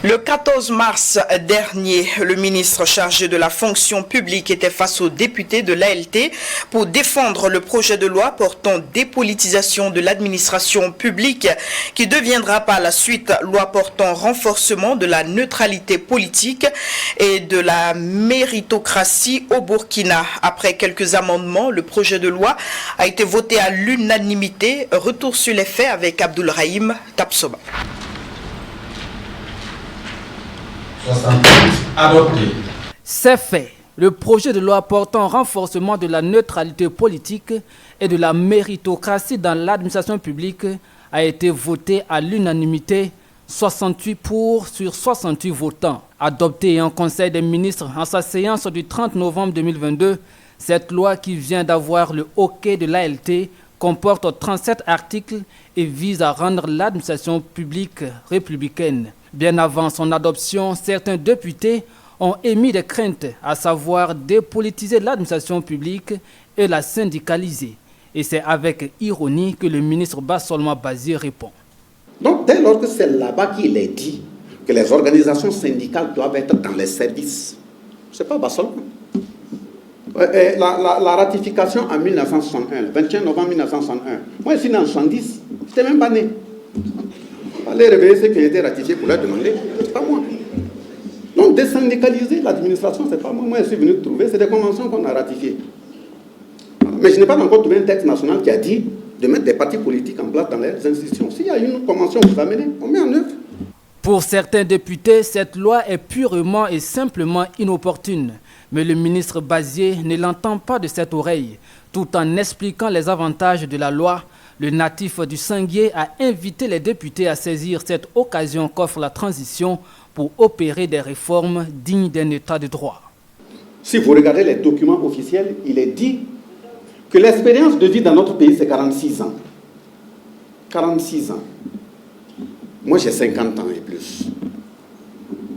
Le 14 mars dernier, le ministre chargé de la fonction publique était face aux députés de l'ALT pour défendre le projet de loi portant dépolitisation de l'administration publique qui deviendra par la suite loi portant renforcement de la neutralité politique et de la méritocratie au Burkina. Après quelques amendements, le projet de loi a été voté à l'unanimité. Retour sur les faits avec Abdoulrahim Tapsoba. Adopté. C'est fait. Le projet de loi portant renforcement de la neutralité politique et de la méritocratie dans l'administration publique a été voté à l'unanimité, 68 pour sur 68 votants. Adopté en Conseil des ministres en sa séance du 30 novembre 2022, cette loi qui vient d'avoir le hockey de l'ALT comporte 37 articles et vise à rendre l'administration publique républicaine. Bien avant son adoption, certains députés ont émis des craintes, à savoir dépolitiser l'administration publique et la syndicaliser. Et c'est avec ironie que le ministre Bassolma Bazir répond. Donc dès lors que c'est là-bas qu'il est dit que les organisations syndicales doivent être dans les services, c'est pas Bassolma. La ratification en 1961, le 21 novembre 1961, moi je suis né en 70, je n'étais même pas né. Allez réveiller ceux qui ont été ratifiés pour leur demander, c'est pas moi. Donc désyndicaliser l'administration, c'est pas moi. Moi je suis venu trouver, c'est des conventions qu'on a ratifiées. Mais je n'ai pas encore trouvé un texte national qui a dit de mettre des partis politiques en place dans les institutions. S'il y a une convention que vous amenez, on met en œuvre. Pour certains députés, cette loi est purement et simplement inopportune. Mais le ministre Bazier ne l'entend pas de cette oreille. Tout en expliquant les avantages de la loi, le natif du Sanguier a invité les députés à saisir cette occasion qu'offre la transition pour opérer des réformes dignes d'un état de droit. Si vous regardez les documents officiels, il est dit que l'expérience de vie dans notre pays, c'est 46 ans. 46 ans. Moi, j'ai 50 ans et plus.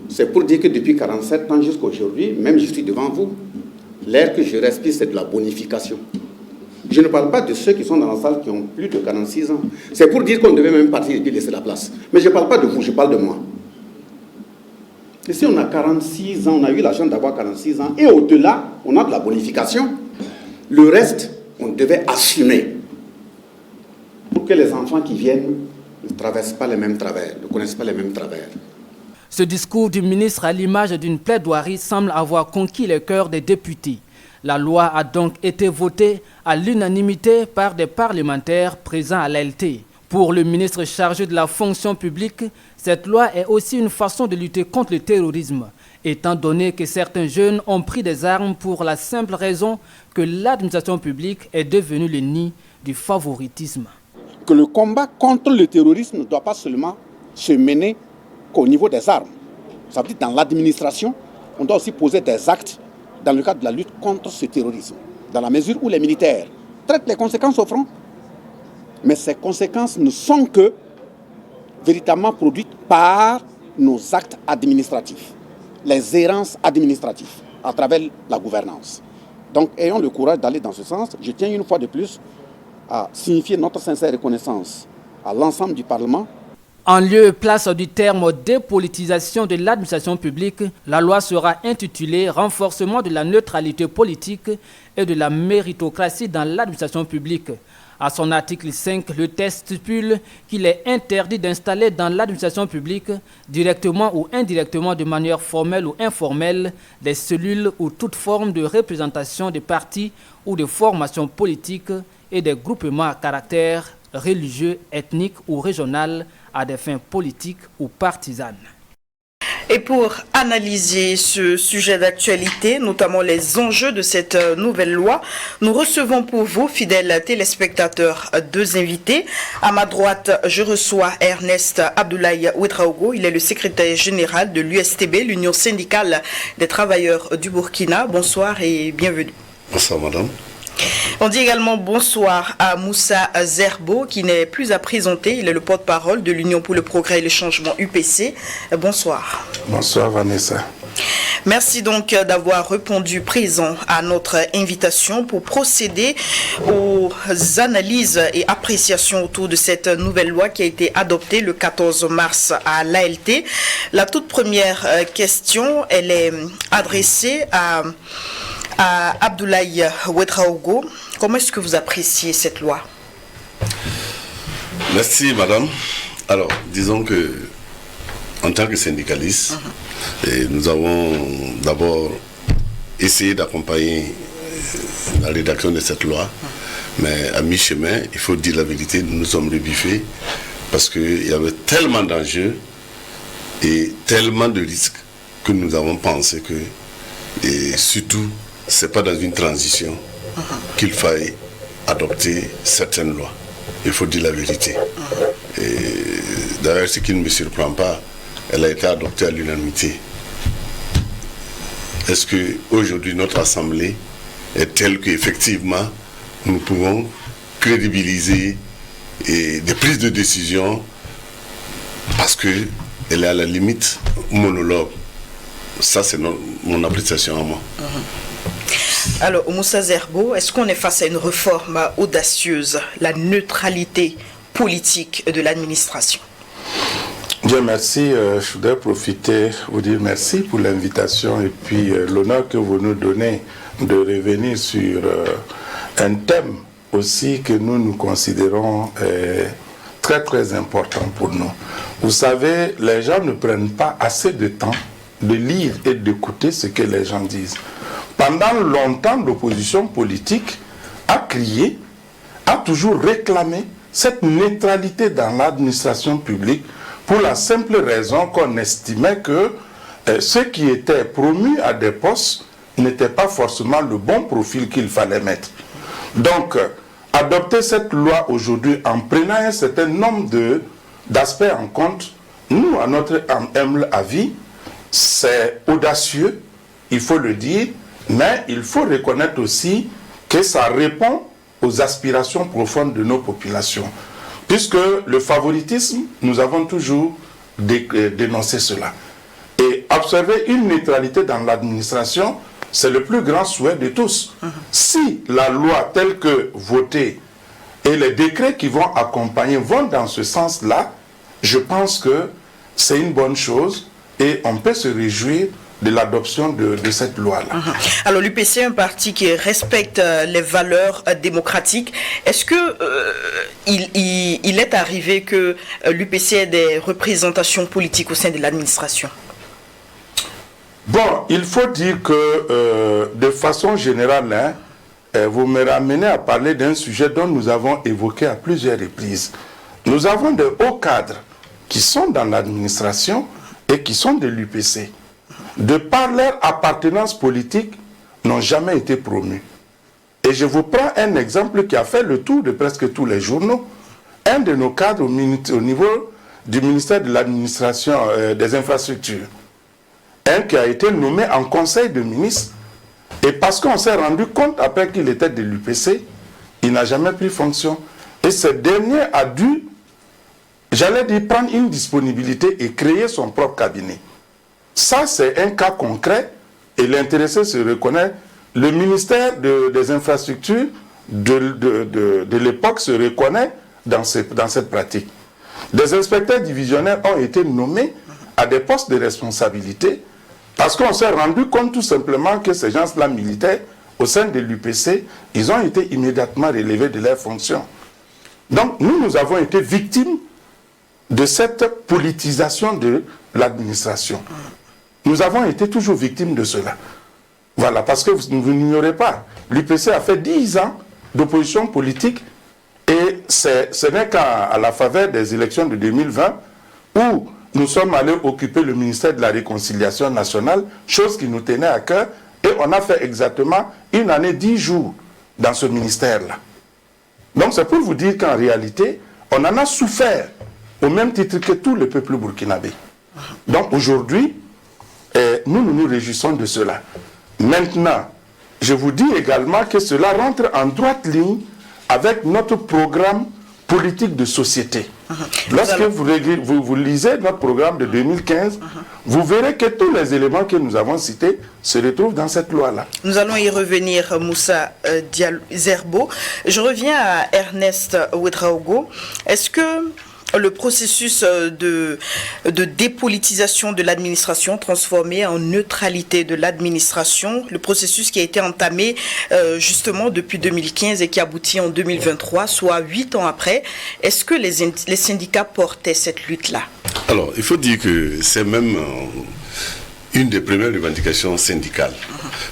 C'est pour dire que depuis 47 ans jusqu'à aujourd'hui, même je suis devant vous, l'air que je respire, c'est de la bonification. Je ne parle pas de ceux qui sont dans la salle qui ont plus de 46 ans. C'est pour dire qu'on devait même partir et puis laisser la place. Mais je ne parle pas de vous, je parle de moi. Et si on a 46 ans, on a eu la chance d'avoir 46 ans, et au-delà, on a de la bonification, le reste, on devait assumer pour que les enfants qui viennent ne traversent pas les mêmes travers, ne connaissent pas les mêmes travers. Ce discours du ministre à l'image d'une plaidoirie semble avoir conquis le cœur des députés. La loi a donc été votée à l'unanimité par des parlementaires présents à l'ALT. Pour le ministre chargé de la fonction publique, cette loi est aussi une façon de lutter contre le terrorisme, étant donné que certains jeunes ont pris des armes pour la simple raison que l'administration publique est devenue le nid du favoritisme. Que le combat contre le terrorisme ne doit pas seulement se mener qu'au niveau des armes. Ça veut dire dans l'administration, on doit aussi poser des actes dans le cadre de la lutte contre ce terrorisme, dans la mesure où les militaires traitent les conséquences au front. Mais ces conséquences ne sont que véritablement produites par nos actes administratifs, les errances administratives à travers la gouvernance. Donc ayons le courage d'aller dans ce sens. Je tiens une fois de plus à signifier notre sincère reconnaissance à l'ensemble du Parlement. En lieu et place du terme dépolitisation de l'administration publique, la loi sera intitulée « Renforcement de la neutralité politique et de la méritocratie dans l'administration publique ». À son article 5, le texte stipule qu'il est interdit d'installer dans l'administration publique, directement ou indirectement de manière formelle ou informelle, des cellules ou toute forme de représentation des partis ou de formations politiques et des groupements à caractère religieux, ethnique ou régional à des fins politiques ou partisanes. Et pour analyser ce sujet d'actualité, notamment les enjeux de cette nouvelle loi, nous recevons pour vous, fidèles téléspectateurs, deux invités. À ma droite, je reçois Ernest Abdoulaye Ouedraogo. Il est le secrétaire général de l'USTB, l'Union syndicale des travailleurs du Burkina. Bonsoir et bienvenue. Bonsoir, madame. On dit également bonsoir à Moussa Zerbo, qui n'est plus à présenter. Il est le porte-parole de l'Union pour le progrès et le changement UPC. Bonsoir. Bonsoir, Vanessa. Merci donc d'avoir répondu présent à notre invitation pour procéder aux analyses et appréciations autour de cette nouvelle loi qui a été adoptée le 14 mars à l'ALT. La toute première question, elle est adressée à Abdoulaye Ouedraogo. Comment est-ce que vous appréciez cette loi? Merci, madame. Alors, disons que, en tant que syndicaliste, nous avons d'abord essayé d'accompagner la rédaction de cette loi, mais à mi-chemin, il faut dire la vérité, nous nous sommes rebuffés parce qu'il y avait tellement d'enjeux et tellement de risques que nous avons pensé que, et surtout, ce n'est pas dans une transition qu'il faille adopter certaines lois. Il faut dire la vérité. D'ailleurs, ce qui ne me surprend pas, elle a été adoptée à l'unanimité. Est-ce qu'aujourd'hui, notre Assemblée est telle qu'effectivement, nous pouvons crédibiliser des prises de décision parce qu'elle est à la limite monologue? Ça, c'est mon appréciation à moi. Alors, Moussa Zerbo, est-ce qu'on est face à une réforme audacieuse, la neutralité politique de l'administration? Dieu merci, je voudrais profiter, vous dire merci pour l'invitation et puis l'honneur que vous nous donnez de revenir sur un thème aussi que nous considérons très très important pour nous. Vous savez, les gens ne prennent pas assez de temps de lire et d'écouter ce que les gens disent. Pendant longtemps, l'opposition politique a crié, a toujours réclamé cette neutralité dans l'administration publique pour la simple raison qu'on estimait que ceux qui étaient promus à des postes n'étaient pas forcément le bon profil qu'il fallait mettre. Donc, adopter cette loi aujourd'hui en prenant un certain nombre d'aspects en compte, nous, à notre humble avis, c'est audacieux, il faut le dire, mais il faut reconnaître aussi que ça répond aux aspirations profondes de nos populations. Puisque le favoritisme, nous avons toujours dénoncé cela. Et observer une neutralité dans l'administration, c'est le plus grand souhait de tous. Si la loi telle que votée et les décrets qui vont accompagner vont dans ce sens-là, je pense que c'est une bonne chose et on peut se réjouir de l'adoption de cette loi-là. Alors l'UPC est un parti qui respecte les valeurs démocratiques. Est-ce que il est arrivé que l'UPC ait des représentations politiques au sein de l'administration? Bon, il faut dire que de façon générale, vous me ramenez à parler d'un sujet dont nous avons évoqué à plusieurs reprises. Nous avons de hauts cadres qui sont dans l'administration et qui sont de l'UPC. De par leur appartenance politique, n'ont jamais été promus. Et je vous prends un exemple qui a fait le tour de presque tous les journaux. Un de nos cadres au niveau du ministère de l'administration des infrastructures. Un qui a été nommé en conseil de ministre. Et parce qu'on s'est rendu compte après qu'il était de l'UPC, il n'a jamais pris fonction. Et ce dernier a dû, j'allais dire, prendre une disponibilité et créer son propre cabinet. Ça, c'est un cas concret et l'intéressé se reconnaît. Le ministère des infrastructures de l'époque se reconnaît dans cette pratique. Des inspecteurs divisionnaires ont été nommés à des postes de responsabilité parce qu'on s'est rendu compte tout simplement que ces gens-là militaires, au sein de l'UPC, ils ont été immédiatement relevés de leurs fonctions. Donc, nous avons été victimes de cette politisation de l'administration. Nous avons été toujours victimes de cela. Voilà, parce que vous n'ignorez pas, l'UPC a fait 10 ans d'opposition politique et ce n'est qu'à la faveur des élections de 2020 où nous sommes allés occuper le ministère de la Réconciliation nationale, chose qui nous tenait à cœur, et on a fait exactement 1 année 10 jours dans ce ministère-là. Donc c'est pour vous dire qu'en réalité, on en a souffert au même titre que tout le peuple burkinabé. Donc aujourd'hui, nous nous réjouissons de cela. Maintenant, je vous dis également que cela rentre en droite ligne avec notre programme politique de société. Lorsque vous lisez notre programme de 2015, vous verrez que tous les éléments que nous avons cités se retrouvent dans cette loi-là. Nous allons y revenir, Moussa Zerbo. Je reviens à Ernest Ouedraogo. Est-ce que le processus de dépolitisation de l'administration transformé en neutralité de l'administration, le processus qui a été entamé justement depuis 2015 et qui aboutit en 2023, soit 8 ans après, est-ce que les syndicats portaient cette lutte-là? Alors, il faut dire que c'est même une des premières revendications syndicales.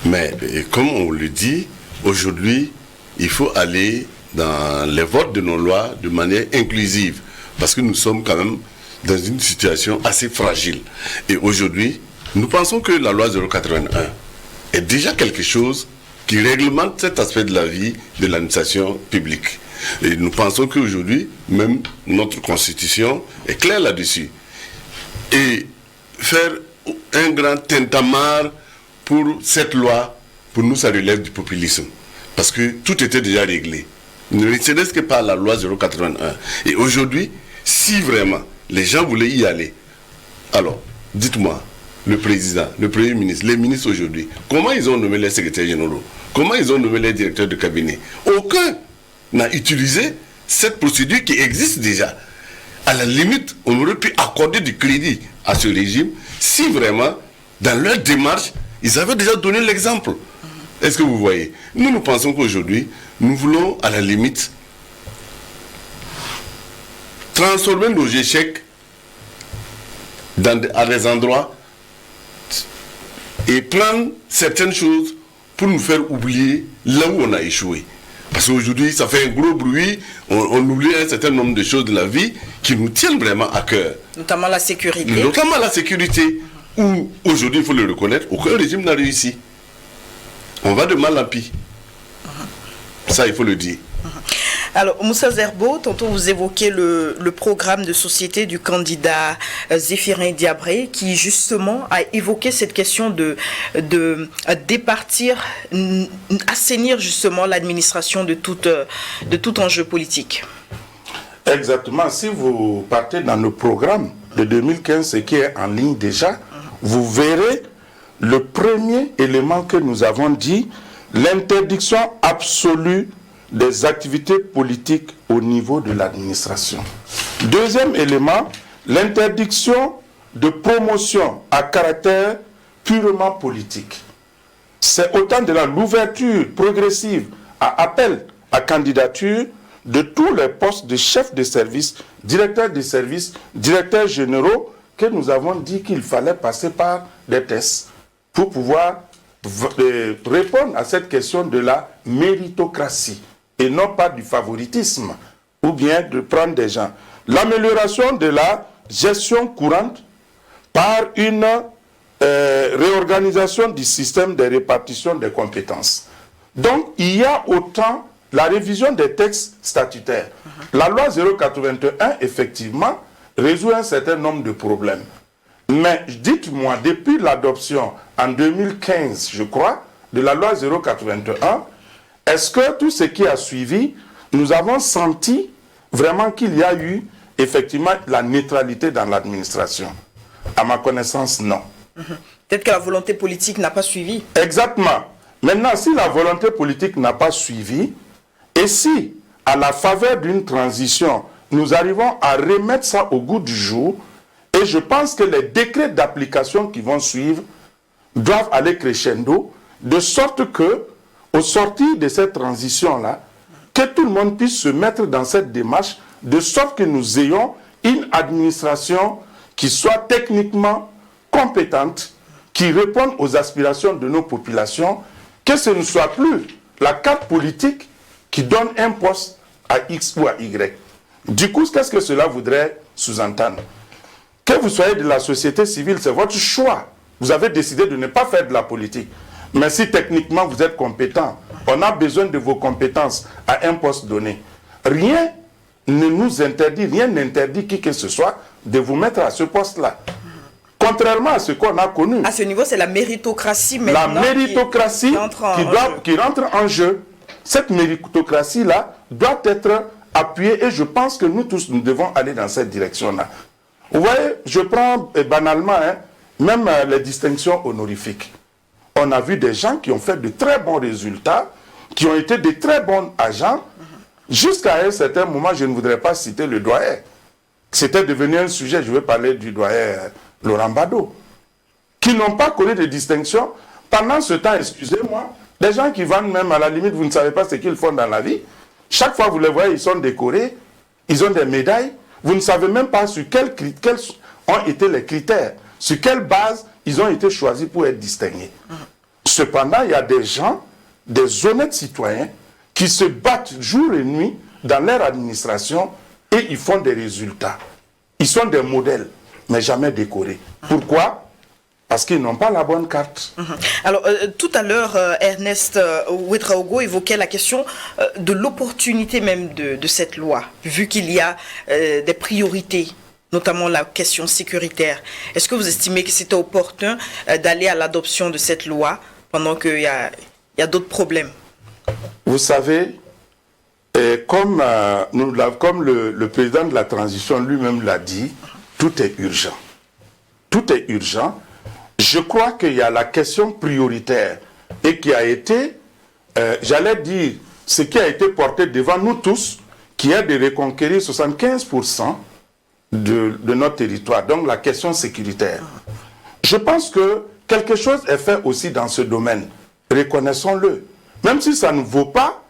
Mais comme on le dit, aujourd'hui, il faut aller dans les votes de nos lois de manière inclusive. Parce que nous sommes quand même dans une situation assez fragile. Et aujourd'hui, nous pensons que la loi 081 est déjà quelque chose qui réglemente cet aspect de la vie de l'administration publique. Et nous pensons qu'aujourd'hui, même notre constitution est claire là-dessus. Et faire un grand tintamarre pour cette loi, pour nous, ça relève du populisme. Parce que tout était déjà réglé. Ne serait-ce que par la loi 081. Et aujourd'hui, si vraiment les gens voulaient y aller, alors, dites-moi, le président, le premier ministre, les ministres aujourd'hui, comment ils ont nommé les secrétaires généraux? Comment ils ont nommé les directeurs de cabinet? Aucun n'a utilisé cette procédure qui existe déjà. À la limite, on aurait pu accorder du crédit à ce régime si vraiment, dans leur démarche, ils avaient déjà donné l'exemple. Est-ce que vous voyez? Nous pensons qu'aujourd'hui, nous voulons, à la limite, transformer nos échecs à des endroits et prendre certaines choses pour nous faire oublier là où on a échoué. Parce qu'aujourd'hui, ça fait un gros bruit, on oublie un certain nombre de choses de la vie qui nous tiennent vraiment à cœur. Notamment la sécurité. Notamment la sécurité, où aujourd'hui, il faut le reconnaître, aucun régime n'a réussi. On va de mal en pis. Ça, il faut le dire. Alors, Moussa Zerbo, tantôt vous évoquez le programme de société du candidat Zéphirin Diabré qui justement a évoqué cette question de départir, assainir justement l'administration de tout enjeu politique. Exactement. Si vous partez dans le programme de 2015, ce qui est en ligne déjà, vous verrez le premier élément que nous avons dit, l'interdiction absolue des activités politiques au niveau de l'administration. Deuxième élément, l'interdiction de promotion à caractère purement politique. C'est autant de l'ouverture progressive à appel à candidature de tous les postes de chefs de service, directeurs de service, directeurs généraux, que nous avons dit qu'il fallait passer par des tests pour pouvoir répondre à cette question de la méritocratie et non pas du favoritisme ou bien de prendre des gens. L'amélioration de la gestion courante par une réorganisation du système de répartition des compétences. Donc, il y a autant la révision des textes statutaires. La loi 081, effectivement, résout un certain nombre de problèmes. Mais dites-moi, depuis l'adoption en 2015, je crois, de la loi 081, est-ce que tout ce qui a suivi, nous avons senti vraiment qu'il y a eu effectivement la neutralité dans l'administration? À ma connaissance, non. Peut-être que la volonté politique n'a pas suivi. Exactement. Maintenant, si la volonté politique n'a pas suivi, et si, à la faveur d'une transition, nous arrivons à remettre ça au goût du jour, et je pense que les décrets d'application qui vont suivre doivent aller crescendo, de sorte que, au sortir de cette transition-là, que tout le monde puisse se mettre dans cette démarche, de sorte que nous ayons une administration qui soit techniquement compétente, qui réponde aux aspirations de nos populations, que ce ne soit plus la carte politique qui donne un poste à X ou à Y. Du coup, qu'est-ce que cela voudrait sous-entendre? Que vous soyez de la société civile, c'est votre choix. Vous avez décidé de ne pas faire de la politique. Mais si techniquement vous êtes compétent, on a besoin de vos compétences à un poste donné. Rien ne nous interdit, rien n'interdit qui que ce soit de vous mettre à ce poste-là. Contrairement à ce qu'on a connu. À ce niveau, c'est la méritocratie maintenant. La méritocratie qui rentre en jeu. Cette méritocratie-là doit être appuyer et je pense que nous tous, nous devons aller dans cette direction-là. Vous voyez, je prends banalement, même les distinctions honorifiques. On a vu des gens qui ont fait de très bons résultats, qui ont été de très bons agents, jusqu'à un certain moment, je ne voudrais pas citer le doyen. C'était devenu un sujet, je vais parler du doyen Laurent Bado, qui n'ont pas connu de distinction. Pendant ce temps, excusez-moi, des gens qui vendent même à la limite, vous ne savez pas ce qu'ils font dans la vie. Chaque fois vous les voyez, ils sont décorés, ils ont des médailles. Vous ne savez même pas sur quels ont été les critères, sur quelle base ils ont été choisis pour être distingués. Cependant, il y a des gens, des honnêtes citoyens, qui se battent jour et nuit dans leur administration et ils font des résultats. Ils sont des modèles, mais jamais décorés. Pourquoi ? Parce qu'ils n'ont pas la bonne carte. Alors, tout à l'heure, Ernest Ouedraogo évoquait la question de l'opportunité même de cette loi, vu qu'il y a des priorités, notamment la question sécuritaire. Est-ce que vous estimez que c'était opportun d'aller à l'adoption de cette loi pendant qu'il y a d'autres problèmes? Vous savez, comme le président de la transition lui-même l'a dit, tout est urgent. Tout est urgent. Je crois qu'il y a la question prioritaire et qui a été, j'allais dire, ce qui a été porté devant nous tous, qui est de reconquérir 75% de notre territoire, donc la question sécuritaire. Je pense que quelque chose est fait aussi dans ce domaine, reconnaissons-le. Même si ça ne vaut pas,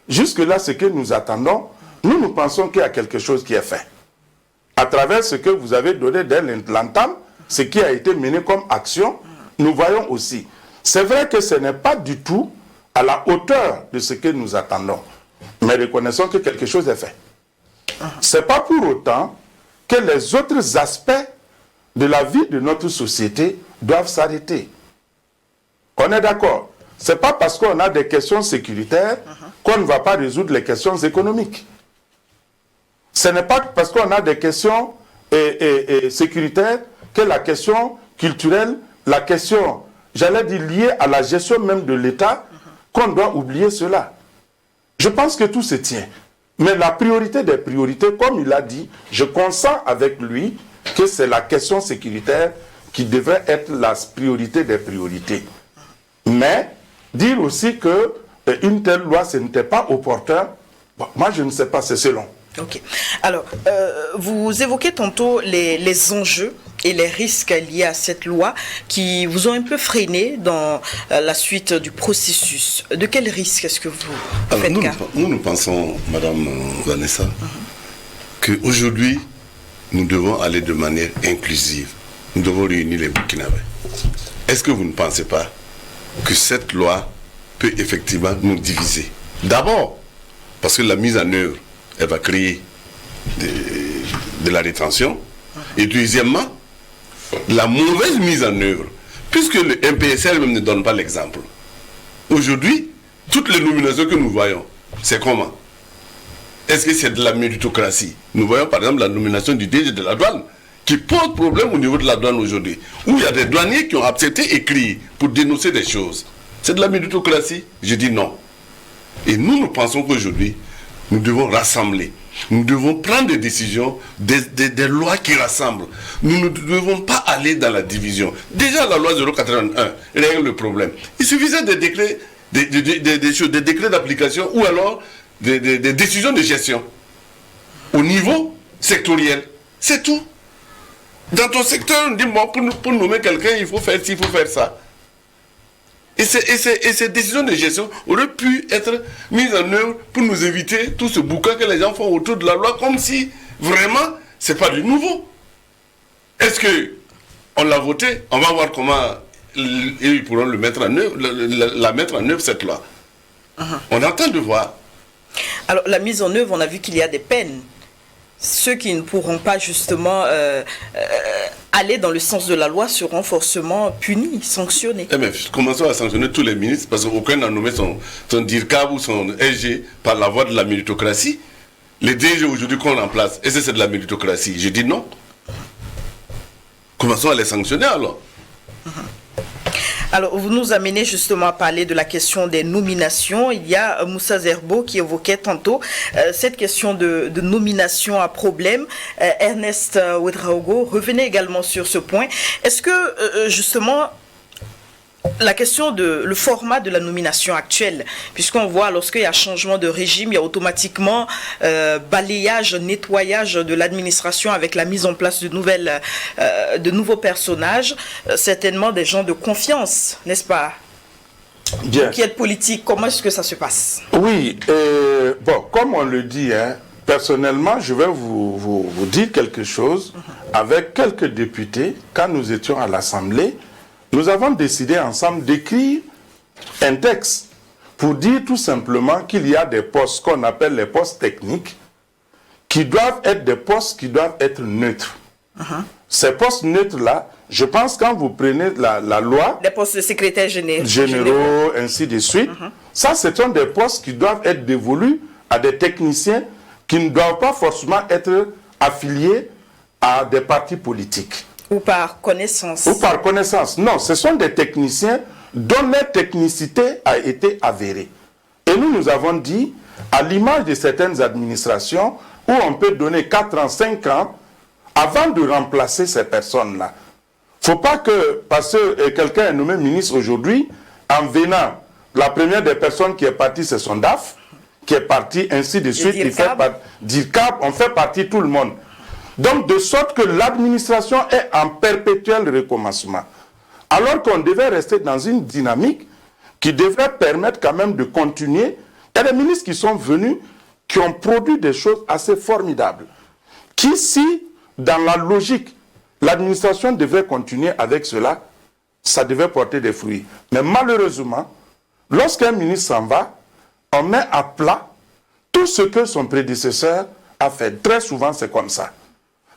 jusque-là ce que nous attendons, nous pensons qu'il y a quelque chose qui est fait. À travers ce que vous avez donné dès l'entame, ce qui a été mené comme action, nous voyons aussi. C'est vrai que ce n'est pas du tout à la hauteur de ce que nous attendons. Mais reconnaissons que quelque chose est fait. Ce n'est pas pour autant que les autres aspects de la vie de notre société doivent s'arrêter. On est d'accord. Ce n'est pas parce qu'on a des questions sécuritaires qu'on ne va pas résoudre les questions économiques. Ce n'est pas parce qu'on a des questions sécuritaires que la question culturelle, la question, j'allais dire, liée à la gestion même de l'État, qu'on doit oublier cela. Je pense que tout se tient. Mais la priorité des priorités, comme il a dit, je consens avec lui que c'est la question sécuritaire qui devrait être la priorité des priorités. Mais dire aussi que une telle loi, ce n'était pas opportun, bon, moi je ne sais pas, c'est selon. Ok. Alors, vous évoquez tantôt les enjeux et les risques liés à cette loi qui vous ont un peu freiné dans la suite du processus. De quels risques est-ce que vous faites cas? Nous pensons, Madame Vanessa, qu'aujourd'hui, nous devons aller de manière inclusive. Nous devons réunir les Burkinabés. Est-ce que vous ne pensez pas que cette loi peut effectivement nous diviser? D'abord, parce que la mise en œuvre, elle va créer de la rétention. Et deuxièmement, la mauvaise mise en œuvre, puisque le MPSR même ne donne pas l'exemple. Aujourd'hui, toutes les nominations que nous voyons, c'est comment? Est-ce que c'est de la méritocratie? Nous voyons par exemple la nomination du DG de la douane, qui pose problème au niveau de la douane aujourd'hui, où il y a des douaniers qui ont accepté écrit pour dénoncer des choses. C'est de la méritocratie? Je dis non. Et nous pensons qu'aujourd'hui, nous devons rassembler. Nous devons prendre des décisions, des lois qui rassemblent. Nous ne devons pas aller dans la division. Déjà, la loi 081 règle le problème. Il suffisait des décrets, des décrets d'application ou alors des décisions de gestion au niveau sectoriel. C'est tout. Dans ton secteur, on dit, bon, pour nommer quelqu'un, il faut faire ci, il faut faire ça. Et ces décisions de gestion auraient pu être mises en œuvre pour nous éviter tout ce boucan que les gens font autour de la loi, comme si vraiment c'est pas du nouveau. Est-ce que on l'a voté? On va voir comment ils pourront le mettre en œuvre, la mettre en œuvre cette loi. On attend de voir. Alors la mise en œuvre, on a vu qu'il y a des peines. Ceux qui ne pourront pas justement aller dans le sens de la loi seront forcément punis, sanctionnés. Eh bien, commençons à sanctionner tous les ministres parce qu'aucun n'a nommé son DIRCAB ou son SG par la voie de la méritocratie. Les DG aujourd'hui qu'on remplace, est-ce que c'est de la méritocratie? Je dis non. Commençons à les sanctionner alors. Alors, vous nous amenez justement à parler de la question des nominations. Il y a Moussa Zerbo qui évoquait tantôt cette question de nomination à problème. Ernest Ouedraogo revenait également sur ce point. Est-ce que, justement, la question le format de la nomination actuelle, puisqu'on voit lorsqu'il y a changement de régime, il y a automatiquement balayage, nettoyage de l'administration avec la mise en place de nouveaux personnages, certainement des gens de confiance, n'est-ce pas? Bien. Qui est politique, comment est-ce que ça se passe? Oui, bon, comme on le dit, personnellement, je vais vous dire quelque chose. Avec quelques députés, quand nous étions à l'Assemblée, nous avons décidé ensemble d'écrire un texte pour dire tout simplement qu'il y a des postes qu'on appelle les postes techniques qui doivent être des postes qui doivent être neutres. Ces postes neutres-là, je pense quand vous prenez la loi... Les postes de secrétaire généraux, ainsi de suite, ça, ce sont des postes qui doivent être dévolus à des techniciens qui ne doivent pas forcément être affiliés à des partis politiques. Ou par connaissance. Ou par connaissance. Non, ce sont des techniciens dont leur technicité a été avérée. Et nous avons dit, à l'image de certaines administrations, où on peut donner 4 ans, 5 ans, avant de remplacer ces personnes-là. Il ne faut pas que, parce que quelqu'un est nommé ministre aujourd'hui, en venant, la première des personnes qui est partie, c'est son DAF, qui est parti, ainsi de suite, DIRCAB, on fait partie tout le monde. Donc, de sorte que l'administration est en perpétuel recommencement. Alors qu'on devait rester dans une dynamique qui devrait permettre quand même de continuer. Il y a des ministres qui sont venus, qui ont produit des choses assez formidables. Qui, si, dans la logique, l'administration devait continuer avec cela, ça devait porter des fruits. Mais malheureusement, lorsqu'un ministre s'en va, on met à plat tout ce que son prédécesseur a fait. Très souvent, c'est comme ça.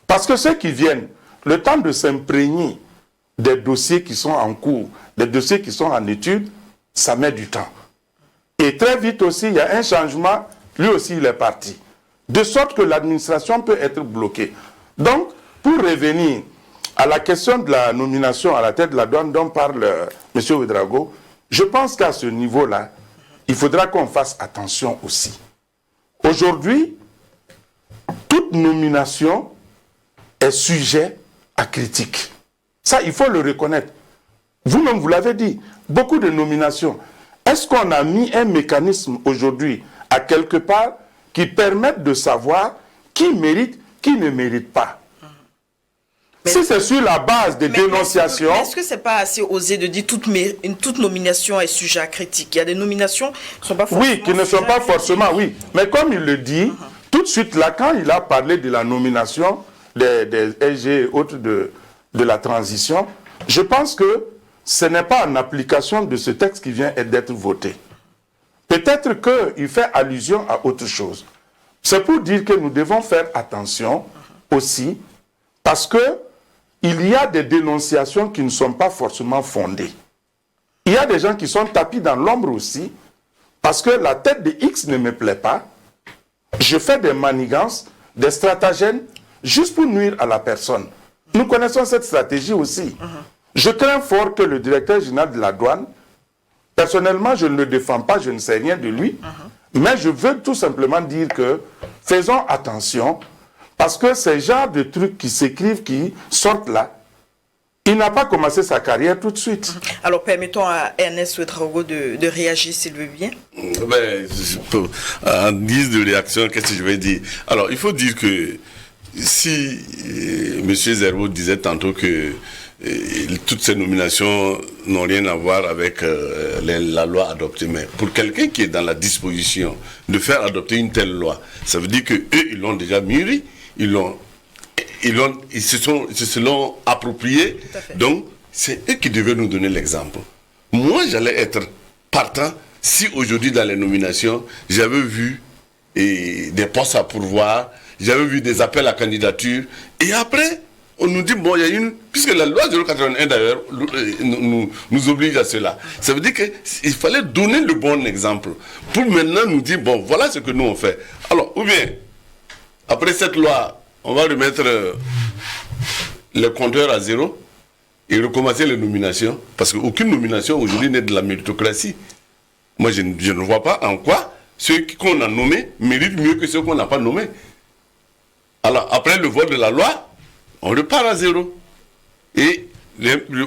Parce que ceux qui viennent, le temps de s'imprégner des dossiers qui sont en cours, des dossiers qui sont en étude, ça met du temps. Et très vite aussi, il y a un changement, lui aussi il est parti. De sorte que l'administration peut être bloquée. Donc, pour revenir à la question de la nomination à la tête de la douane dont parle M. Ouedraogo, je pense qu'à ce niveau-là, il faudra qu'on fasse attention aussi. Aujourd'hui, toute nomination est sujet à critique. Ça, il faut le reconnaître. Vous-même, vous l'avez dit, beaucoup de nominations. Est-ce qu'on a mis un mécanisme aujourd'hui à quelque part qui permette de savoir qui mérite, qui ne mérite pas? Si c'est sur la base des dénonciations... Est-ce que c'est pas assez osé de dire toute nomination est sujet à critique? Il y a des nominations qui ne sont pas forcément... Oui, qui ne sont pas forcément, oui. Mais comme il le dit, tout de suite là, quand il a parlé de la nomination des LG et autres de la transition, je pense que ce n'est pas en application de ce texte qui vient d'être voté. Peut-être qu'il fait allusion à autre chose. C'est pour dire que nous devons faire attention aussi, parce que il y a des dénonciations qui ne sont pas forcément fondées. Il y a des gens qui sont tapis dans l'ombre aussi, parce que la tête de X ne me plaît pas. Je fais des manigances, des stratagèmes, juste pour nuire à la personne. Nous connaissons cette stratégie aussi. Je crains fort que le directeur général de la douane, personnellement, je ne le défends pas, je ne sais rien de lui, mais je veux tout simplement dire que faisons attention, parce que ces genres de trucs qui s'écrivent, qui sortent là, il n'a pas commencé sa carrière tout de suite. Alors, permettons à Ernest Ouedraogo de réagir, s'il veut bien. En guise de réaction, qu'est-ce que je vais dire? Alors, il faut dire que si M. Zerbo disait tantôt que toutes ces nominations n'ont rien à voir avec la loi adoptée, mais pour quelqu'un qui est dans la disposition de faire adopter une telle loi, ça veut dire qu'eux, ils l'ont déjà mûri, ils se l'ont approprié, donc c'est eux qui devaient nous donner l'exemple. Moi, j'allais être partant si aujourd'hui dans les nominations, j'avais vu des postes à pourvoir, j'avais vu des appels à candidature, et après, on nous dit, bon, il y a puisque la loi 081 d'ailleurs nous oblige à cela. Ça veut dire qu'il fallait donner le bon exemple pour maintenant nous dire, bon, voilà ce que nous on fait. Alors, ou bien, après cette loi, on va remettre le compteur à zéro, et recommencer les nominations, parce qu'aucune nomination aujourd'hui n'est de la méritocratie. Moi, je ne vois pas en quoi ceux qu'on a nommés méritent mieux que ceux qu'on n'a pas nommés. Alors, après le vote de la loi, on repart à zéro. Et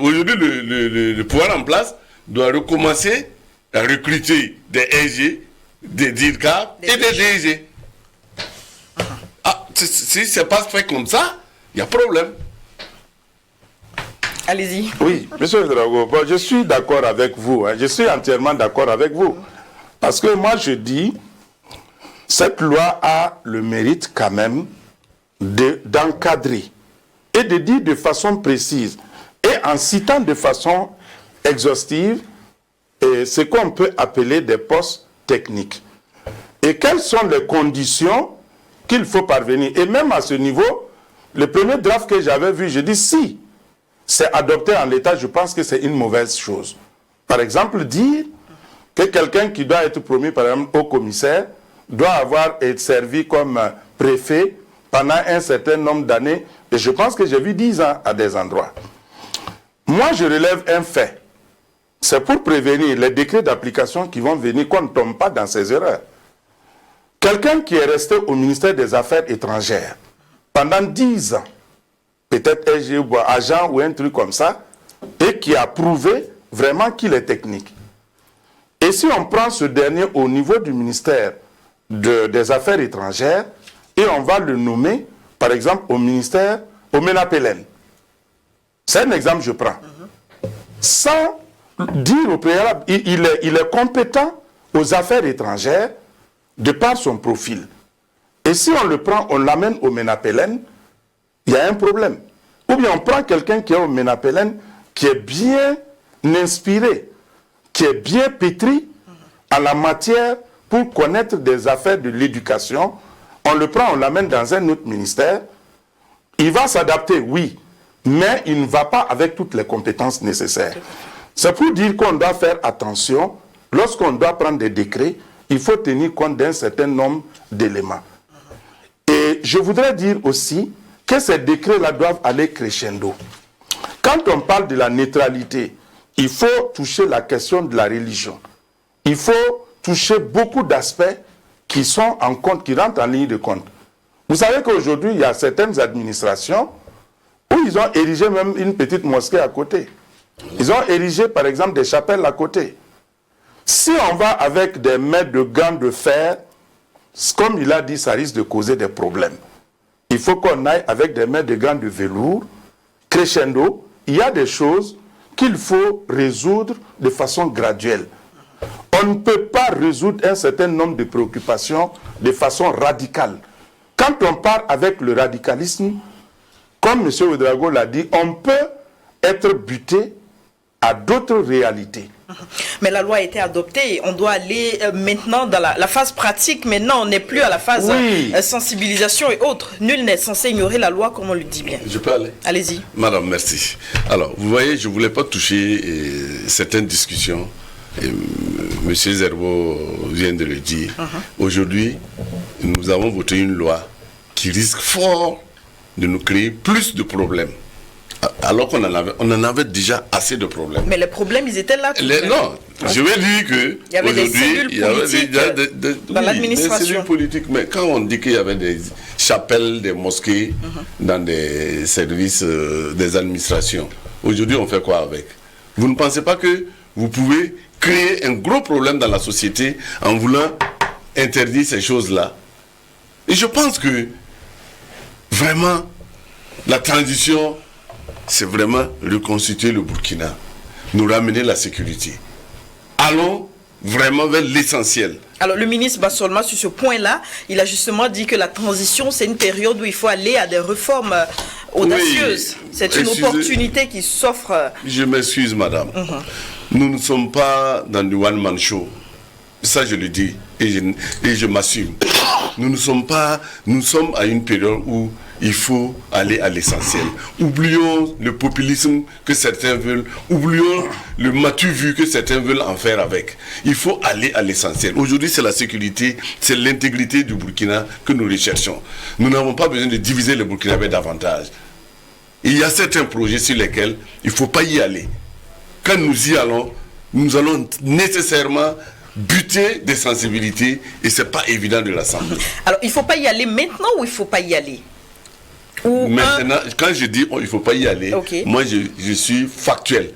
aujourd'hui, le pouvoir en place doit recommencer à recruter des SG, des DIRCA et des DG. Ah, si ce n'est pas fait comme ça, il y a problème. Allez-y. Oui, monsieur Drago, bon, je suis d'accord avec vous. Je suis entièrement d'accord avec vous. Parce que moi, je dis, cette loi a le mérite quand même d'encadrer et de dire de façon précise et en citant de façon exhaustive ce qu'on peut appeler des postes techniques. Et quelles sont les conditions qu'il faut parvenir. Et même à ce niveau, le premier draft que j'avais vu, je dis si c'est adopté en l'état, je pense que c'est une mauvaise chose. Par exemple, dire que quelqu'un qui doit être promu, par exemple, au commissaire, doit avoir été servi comme préfet pendant un certain nombre d'années. Et je pense que j'ai vu 10 ans à des endroits. Moi, je relève un fait. C'est pour prévenir les décrets d'application qui vont venir, qu'on ne tombe pas dans ces erreurs. Quelqu'un qui est resté au ministère des Affaires étrangères pendant 10 ans, peut-être agent ou un truc comme ça, et qui a prouvé vraiment qu'il est technique. Et si on prend ce dernier au niveau du ministère des Affaires étrangères, et on va le nommer, par exemple, au ministère, au MENAPELEN. C'est un exemple que je prends. Sans dire au préalable, il est compétent aux affaires étrangères de par son profil. Et si on le prend, on l'amène au MENAPELEN, il y a un problème. Ou bien on prend quelqu'un qui est au MENAPELEN, qui est bien inspiré, qui est bien pétri en la matière pour connaître des affaires de l'éducation. On le prend, on l'amène dans un autre ministère. Il va s'adapter, oui, mais il ne va pas avec toutes les compétences nécessaires. C'est pour dire qu'on doit faire attention. Lorsqu'on doit prendre des décrets, il faut tenir compte d'un certain nombre d'éléments. Et je voudrais dire aussi que ces décrets-là doivent aller crescendo. Quand on parle de la neutralité, il faut toucher la question de la religion. Il faut toucher beaucoup d'aspects qui sont en compte, qui rentrent en ligne de compte. Vous savez qu'aujourd'hui, il y a certaines administrations où ils ont érigé même une petite mosquée à côté. Ils ont érigé, par exemple, des chapelles à côté. Si on va avec des mètres de gants de fer, comme il a dit, ça risque de causer des problèmes. Il faut qu'on aille avec des mètres de gants de velours, crescendo. Il y a des choses qu'il faut résoudre de façon graduelle. On ne peut pas résoudre un certain nombre de préoccupations de façon radicale. Quand on part avec le radicalisme, comme M. Ouedraogo l'a dit, on peut être buté à d'autres réalités. Mais la loi a été adoptée et on doit aller maintenant dans la phase pratique. Maintenant, on n'est plus à la phase sensibilisation et autres. Nul n'est censé ignorer la loi, comme on le dit bien. Je peux aller? Allez-y. Madame, merci. Alors, vous voyez, je ne voulais pas toucher certaines discussions. M. Zerbo vient de le dire. Aujourd'hui, nous avons voté une loi qui risque fort de nous créer plus de problèmes. Alors qu'on en avait déjà assez de problèmes. Mais les problèmes, ils étaient là. Non, je vais dire que il y avait des cellules politiques dans l'administration. Des cellules politiques, mais quand on dit qu'il y avait des chapelles, des mosquées dans des services des administrations, aujourd'hui on fait quoi avec? Vous ne pensez pas que vous pouvez créer un gros problème dans la société en voulant interdire ces choses-là? Et je pense que vraiment la transition, c'est vraiment reconstituer le Burkina, nous ramener la sécurité. Allons vraiment vers l'essentiel. Alors le ministre Bassolma, sur ce point-là, il a justement dit que la transition, c'est une période où il faut aller à des réformes audacieuses. Oui, c'est une opportunité qui s'offre. Je m'excuse, madame. Nous ne sommes pas dans du one-man show. Ça, je le dis et je m'assume. Nous sommes à une période où il faut aller à l'essentiel. Oublions le populisme que certains veulent. Oublions le matu vu que certains veulent en faire avec. Il faut aller à l'essentiel. Aujourd'hui, c'est la sécurité, c'est l'intégrité du Burkina que nous recherchons. Nous n'avons pas besoin de diviser le Burkinabé davantage. il y a certains projets sur lesquels il ne faut pas y aller. Quand nous y allons, nous allons nécessairement buter des sensibilités et ce n'est pas évident de l'Assemblée. Alors, il ne faut pas y aller maintenant ou il ne faut pas y aller? Maintenant, quand je dis il ne faut pas y aller, moi je suis factuel.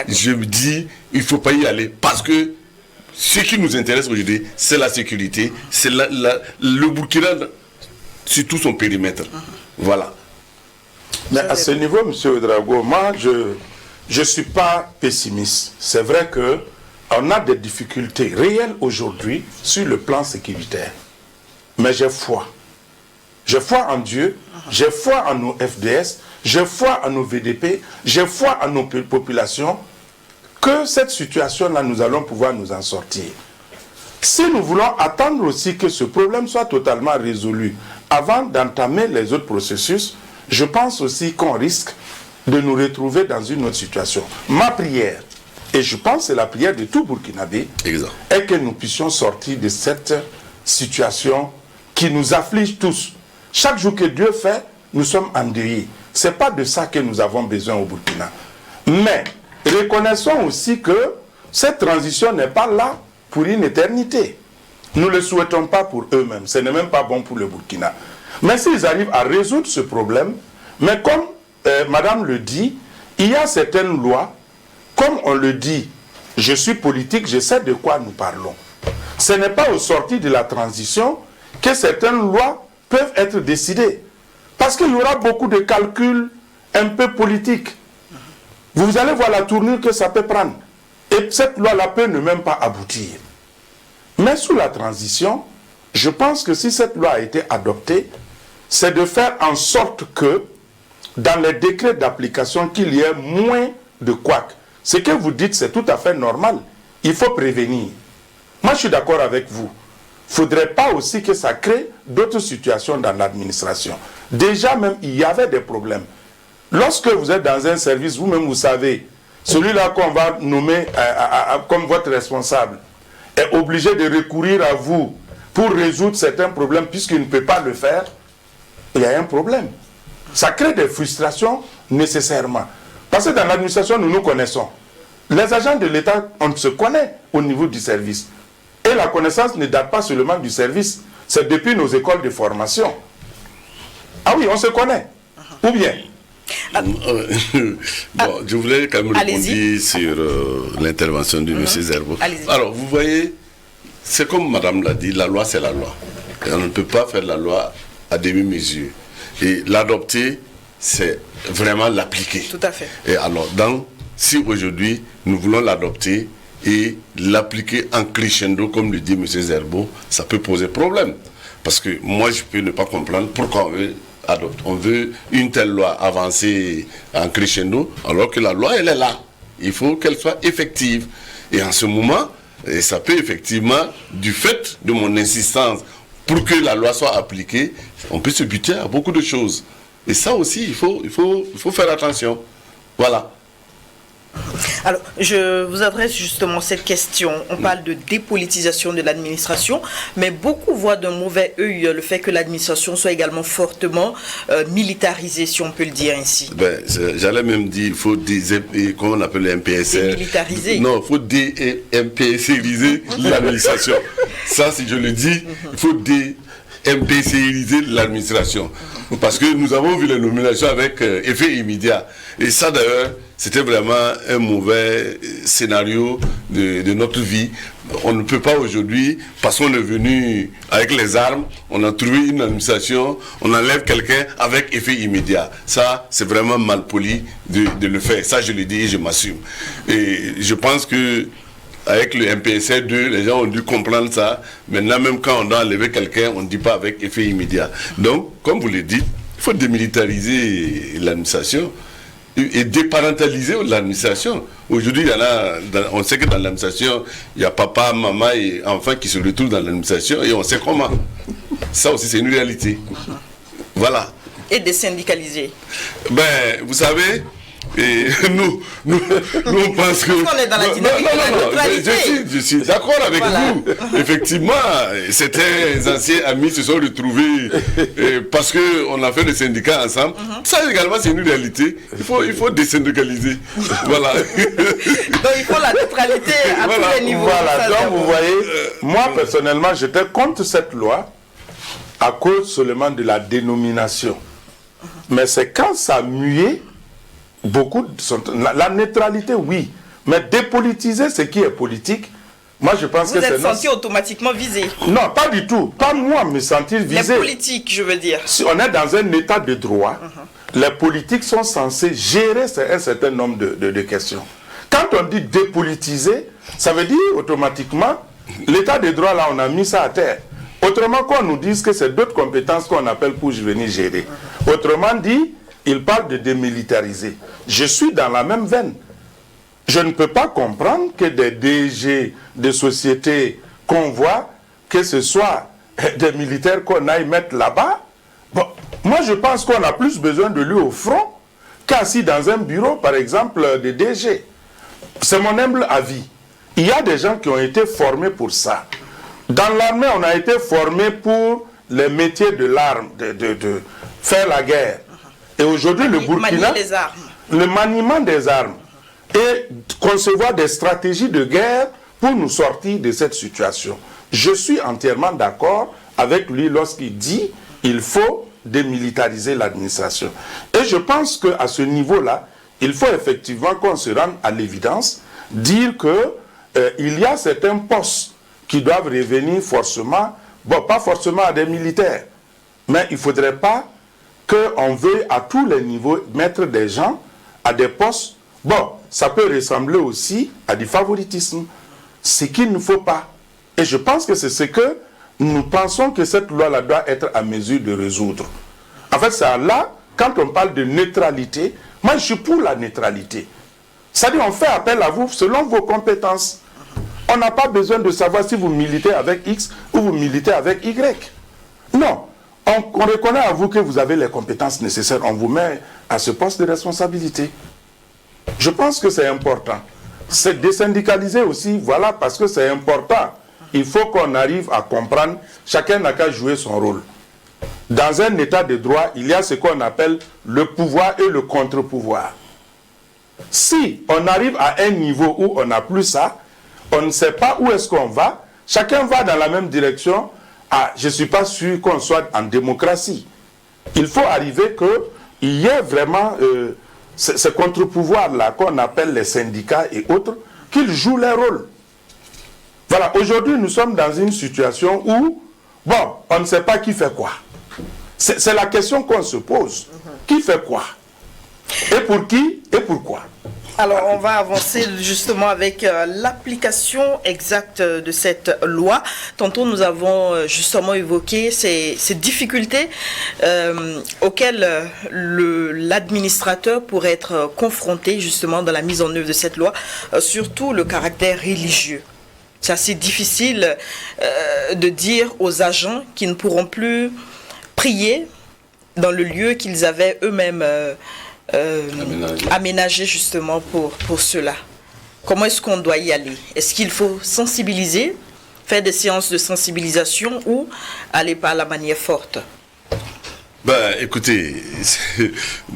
Je me dis il ne faut pas y aller parce que ce qui nous intéresse aujourd'hui, c'est la sécurité, c'est le Burkina sur tout son périmètre. Voilà. Mais à ce niveau, M. Ouedraogo, moi je ne suis pas pessimiste. C'est vrai qu'on a des difficultés réelles aujourd'hui sur le plan sécuritaire. Mais j'ai foi. J'ai foi en Dieu, j'ai foi en nos FDS, j'ai foi en nos VDP, j'ai foi en nos populations, que cette situation-là, nous allons pouvoir nous en sortir. Si nous voulons attendre aussi que ce problème soit totalement résolu avant d'entamer les autres processus, je pense aussi qu'on risque de nous retrouver dans une autre situation. Ma prière, et je pense que c'est la prière de tout Burkinabé, est que nous puissions sortir de cette situation qui nous afflige tous. Chaque jour que Dieu fait, nous sommes endeuillés. Ce n'est pas de ça que nous avons besoin au Burkina. Mais reconnaissons aussi que cette transition n'est pas là pour une éternité. Nous ne le souhaitons pas pour eux-mêmes. Ce n'est même pas bon pour le Burkina. Mais s'ils arrivent à résoudre ce problème, mais comme Madame le dit, il y a certaines lois, comme on le dit, je suis politique, je sais de quoi nous parlons. Ce n'est pas au sortir de la transition que certaines lois peuvent être décidées. Parce qu'il y aura beaucoup de calculs un peu politiques. Vous allez voir la tournure que ça peut prendre. Et cette loi-là peut ne même pas aboutir. Mais sous la transition, je pense que si cette loi a été adoptée, c'est de faire en sorte que, dans les décrets d'application, qu'il y ait moins de couacs. Ce que vous dites, c'est tout à fait normal. Il faut prévenir. Moi, je suis d'accord avec vous. Il ne faudrait pas aussi que ça crée d'autres situations dans l'administration. Déjà même, il y avait des problèmes. Lorsque vous êtes dans un service, vous-même, vous savez, celui-là qu'on va nommer comme votre responsable est obligé de recourir à vous pour résoudre certains problèmes puisqu'il ne peut pas le faire, il y a un problème. Ça crée des frustrations nécessairement. Parce que dans l'administration, nous nous connaissons. Les agents de l'État, on se connaît au niveau du service. Et la connaissance ne date pas seulement du service, c'est depuis nos écoles de formation. Ah oui, on se connaît. Ou bien bon, je voulais quand même répondre sur l'intervention de M. Zerbo. Alors, vous voyez, c'est comme Madame l'a dit, la loi c'est la loi. Et on ne peut pas faire la loi à demi-mesure. Et l'adopter, c'est vraiment l'appliquer. Tout à fait. Et alors, si aujourd'hui nous voulons l'adopter et l'appliquer en crescendo, comme le dit M. Zerbo, ça peut poser problème. Parce que moi, je peux ne pas comprendre pourquoi on veut une telle loi avancée en crescendo, alors que la loi, elle est là. Il faut qu'elle soit effective. Et en ce moment, ça peut effectivement, du fait de mon insistance pour que la loi soit appliquée, on peut se buter à beaucoup de choses. Et ça aussi, il faut faire attention. Voilà. Alors, je vous adresse justement cette question. On parle de dépolitisation de l'administration, mais beaucoup voient d'un mauvais œil le fait que l'administration soit également fortement militarisée, si on peut le dire ainsi. J'allais même dire, il faut comment on appelle le MPSR. Démilitariser. Non, il faut dé-MPSRiser l'administration. Ça, si je le dis, il faut dé-MPSRiser l'administration. Parce que nous avons vu les nominations avec effet immédiat. Et ça, d'ailleurs, c'était vraiment un mauvais scénario de notre vie. On ne peut pas aujourd'hui, parce qu'on est venu avec les armes, on a trouvé une administration, on enlève quelqu'un avec effet immédiat. Ça, c'est vraiment mal poli de le faire. Ça, je le dis et je m'assume. Et je pense que avec le MPSR 2, les gens ont dû comprendre ça. Maintenant, même quand on doit enlever quelqu'un, on ne dit pas avec effet immédiat. Donc, comme vous le dites, il faut démilitariser l'administration et déparentaliser l'administration. Aujourd'hui, il y en a, on sait que dans l'administration, il y a papa, maman et enfants qui se retrouvent dans l'administration et on sait comment. Ça aussi, c'est une réalité. Voilà. Et désyndicaliser. Vous savez, Et nous on pense que... On est dans la dynamique de la neutralité. Je suis d'accord avec vous. Effectivement, certains anciens amis se sont retrouvés parce qu'on a fait le syndicat ensemble. Ça également, c'est une réalité. Il faut désyndicaliser. Voilà. Donc il faut la neutralité à tous les niveaux. Voilà, donc vous voyez, moi personnellement, j'étais contre cette loi à cause seulement de la dénomination. Mais c'est quand ça muait, beaucoup sont... La neutralité, oui. Mais dépolitiser ce qui est politique, moi je pense que c'est... Vous êtes senti automatiquement visé? Non, pas du tout. Pas moi me sentir visé. Les politiques, je veux dire. Si on est dans un état de droit, les politiques sont censés gérer un certain nombre de questions. Quand on dit dépolitiser, ça veut dire automatiquement, l'état de droit là, on a mis ça à terre. Autrement qu'on nous dise que c'est d'autres compétences qu'on appelle pour venir gérer. Autrement dit, il parle de démilitariser. Je suis dans la même veine. Je ne peux pas comprendre que des DG de sociétés qu'on voit, que ce soit des militaires qu'on aille mettre là-bas. Bon, moi, je pense qu'on a plus besoin de lui au front qu'assis dans un bureau, par exemple, de DG. C'est mon humble avis. Il y a des gens qui ont été formés pour ça. Dans l'armée, on a été formés pour les métiers de l'arme, de faire la guerre. Et aujourd'hui, le Burkina, le maniement des armes et concevoir des stratégies de guerre pour nous sortir de cette situation. Je suis entièrement d'accord avec lui lorsqu'il dit qu'il faut démilitariser l'administration. Et je pense qu'à ce niveau-là, il faut effectivement qu'on se rende à l'évidence, dire qu'il y a certains postes qui doivent revenir forcément, bon, pas forcément à des militaires, mais il ne faudrait pas qu'on veuille à tous les niveaux mettre des gens à des postes. Bon, ça peut ressembler aussi à du favoritisme, ce qu'il ne faut pas. Et je pense que c'est ce que nous pensons que cette loi-là doit être à mesure de résoudre. En fait, c'est là, quand on parle de neutralité, moi je suis pour la neutralité. C'est-à-dire on fait appel à vous selon vos compétences. On n'a pas besoin de savoir si vous militez avec X ou vous militez avec Y. Non. On reconnaît à vous que vous avez les compétences nécessaires. On vous met à ce poste de responsabilité. Je pense que c'est important. C'est désyndicaliser aussi, voilà, parce que c'est important. Il faut qu'on arrive à comprendre, chacun n'a qu'à jouer son rôle. Dans un état de droit, il y a ce qu'on appelle le pouvoir et le contre-pouvoir. Si on arrive à un niveau où on n'a plus ça, on ne sait pas où est-ce qu'on va, chacun va dans la même direction. Ah, je ne suis pas sûr qu'on soit en démocratie. Il faut arriver qu'il y ait vraiment ce contre-pouvoir-là qu'on appelle les syndicats et autres, qu'ils jouent leur rôle. Voilà, aujourd'hui nous sommes dans une situation où, bon, on ne sait pas qui fait quoi. C'est la question qu'on se pose. Qui fait quoi? Et pour qui? Et pourquoi? Alors, on va avancer justement avec l'application exacte de cette loi. Tantôt, nous avons justement évoqué ces difficultés auxquelles l'administrateur pourrait être confronté justement dans la mise en œuvre de cette loi, surtout le caractère religieux. C'est assez difficile de dire aux agents qu'ils ne pourront plus prier dans le lieu qu'ils avaient eux-mêmes aménagé justement pour cela. Comment est-ce qu'on doit y aller? Est-ce qu'il faut sensibiliser, faire des séances de sensibilisation ou aller par la manière forte? Ben, écoutez,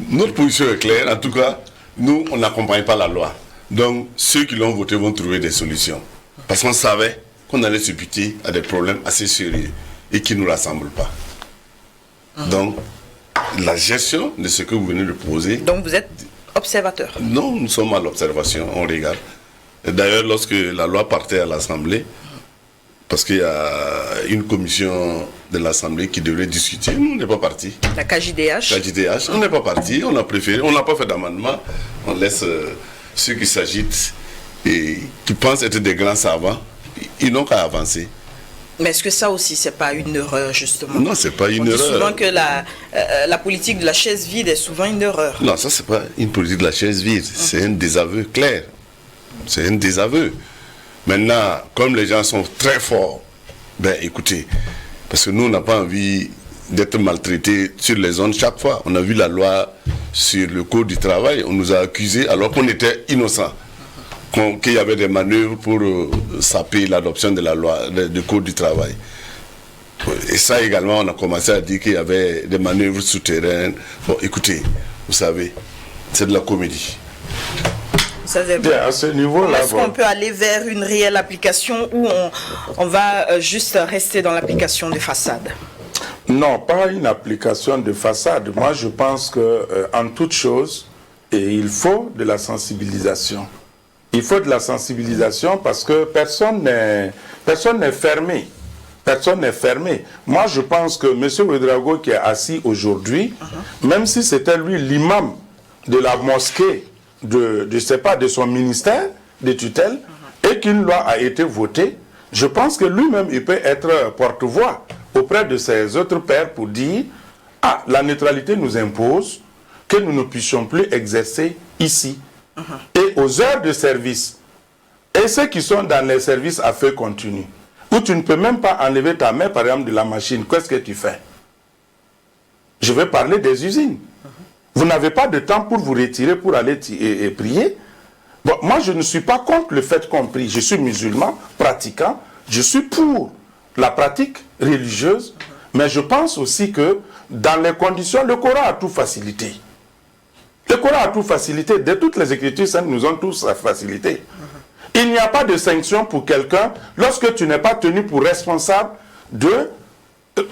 notre position est claire. En tout cas, nous, on n'accompagne pas la loi. Donc, ceux qui l'ont voté vont trouver des solutions. Parce qu'on savait qu'on allait se buter à des problèmes assez sérieux et qui ne nous rassemblent pas. Donc, la gestion de ce que vous venez de poser... Donc vous êtes observateur? Non, nous sommes à l'observation, on regarde. D'ailleurs, lorsque la loi partait à l'Assemblée, parce qu'il y a une commission de l'Assemblée qui devrait discuter, nous, on n'est pas partis. La KJDH? KJDH, on n'est pas partis, on a préféré, on n'a pas fait d'amendement, on laisse ceux qui s'agitent et qui pensent être des grands savants, ils n'ont qu'à avancer. Mais est-ce que ça aussi, c'est pas une erreur, justement? Non, c'est pas une erreur. On dit souvent que la politique de la chaise vide est souvent une erreur. Non, ça, c'est pas une politique de la chaise vide. C'est un désaveu clair. C'est un désaveu. Maintenant, comme les gens sont très forts, ben écoutez, parce que nous, on n'a pas envie d'être maltraités sur les zones chaque fois. On a vu la loi sur le code du travail, on nous a accusés alors qu'on était innocents, qu'il y avait des manœuvres pour saper l'adoption de la loi, du code du travail. Et ça également, on a commencé à dire qu'il y avait des manœuvres souterraines. Bon, écoutez, vous savez, c'est de la comédie. Bien, à ce niveau-là, est-ce qu'on peut aller vers une réelle application ou on va juste rester dans l'application des façades? Non, pas une application de façade. Moi, je pense qu'en toute chose, il faut de la sensibilisation. Il faut de la sensibilisation parce que personne n'est fermé. Personne n'est fermé. Moi, je pense que M. Ouédraogo qui est assis aujourd'hui, même si c'était lui l'imam de la mosquée, je sais pas, de son ministère de tutelle, et qu'une loi a été votée, je pense que lui-même, il peut être porte-voix auprès de ses autres pairs pour dire « Ah, la neutralité nous impose que nous ne puissions plus exercer ici. Et aux heures de service, et ceux qui sont dans les services à feu continu, où tu ne peux même pas enlever ta main, par exemple, de la machine, qu'est-ce que tu fais? Je vais parler des usines. Vous n'avez pas de temps pour vous retirer, pour aller et prier. Bon, moi, je ne suis pas contre le fait qu'on prie. Je suis musulman, pratiquant. Je suis pour la pratique religieuse. Mais je pense aussi que dans les conditions, le Coran a tout facilité. Le Coran a tout facilité. De toutes les Écritures saintes, nous ont tous facilité. Il n'y a pas de sanction pour quelqu'un lorsque tu n'es pas tenu pour responsable de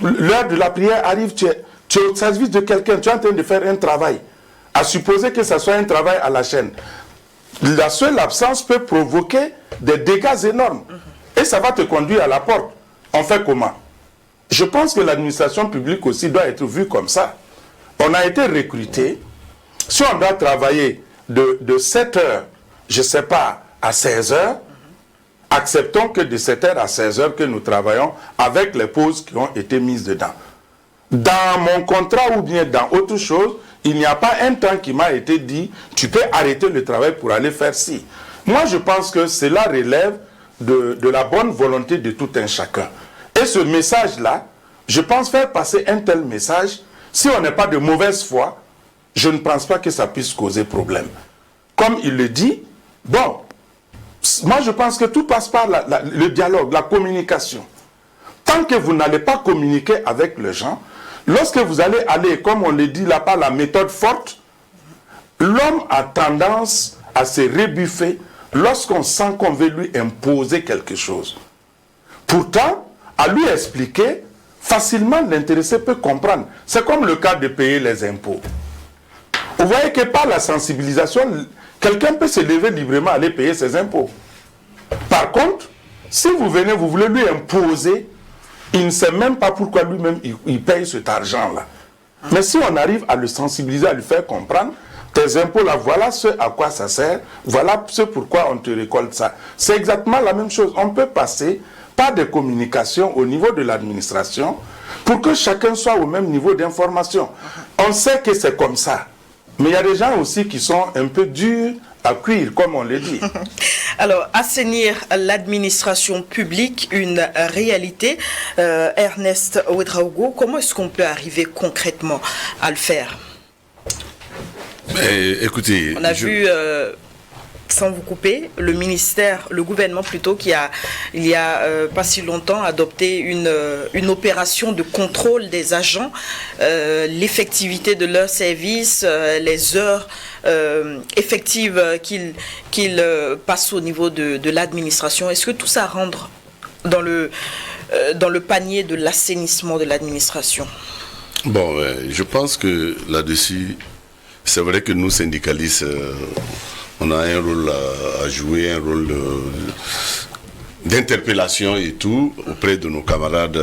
l'heure de la prière arrive, tu es au service de quelqu'un, tu es en train de faire un travail. À supposer que ce soit un travail à la chaîne. La seule absence peut provoquer des dégâts énormes. Et ça va te conduire à la porte. On fait comment? Je pense que l'administration publique aussi doit être vue comme ça. On a été recruté. Si on doit travailler de 7 heures, je ne sais pas, à 16 heures, acceptons que de 7 heures à 16 heures que nous travaillons avec les pauses qui ont été mises dedans. Dans mon contrat ou bien dans autre chose, il n'y a pas un temps qui m'a été dit, tu peux arrêter le travail pour aller faire ci. Moi, je pense que cela relève de la bonne volonté de tout un chacun. Et ce message-là, je pense faire passer un tel message, si on n'est pas de mauvaise foi, je ne pense pas que ça puisse causer problème. Comme il le dit, bon, moi je pense que tout passe par le dialogue, la communication. Tant que vous n'allez pas communiquer avec les gens, lorsque vous allez aller, comme on le dit là, par la méthode forte, l'homme a tendance à se rebuffer lorsqu'on sent qu'on veut lui imposer quelque chose. Pourtant, à lui expliquer, facilement l'intéressé peut comprendre. C'est comme le cas de payer les impôts. Vous voyez que par la sensibilisation, quelqu'un peut se lever librement aller payer ses impôts. Par contre, si vous venez, vous voulez lui imposer, il ne sait même pas pourquoi lui-même il paye cet argent-là. Mais si on arrive à le sensibiliser, à lui faire comprendre, tes impôts-là, voilà ce à quoi ça sert, voilà ce pourquoi on te récolte ça. C'est exactement la même chose. On peut passer par des communications au niveau de l'administration pour que chacun soit au même niveau d'information. On sait que c'est comme ça. Mais il y a des gens aussi qui sont un peu durs à cuire, comme on le dit. Alors, assainir l'administration publique, une réalité. Ernest Ouédraogo, comment est-ce qu'on peut arriver concrètement à le faire? Mais, écoutez, on a vu, sans vous couper, le ministère, le gouvernement plutôt, qui a, il y a pas si longtemps, adopté une opération de contrôle des agents, l'effectivité de leur service, les heures effectives qu'ils passent au niveau de l'administration. Est-ce que tout ça rentre dans le panier de l'assainissement de l'administration? Bon, je pense que là-dessus, c'est vrai que nous, syndicalistes, on a un rôle à jouer, un rôle d'interpellation et tout auprès de nos camarades.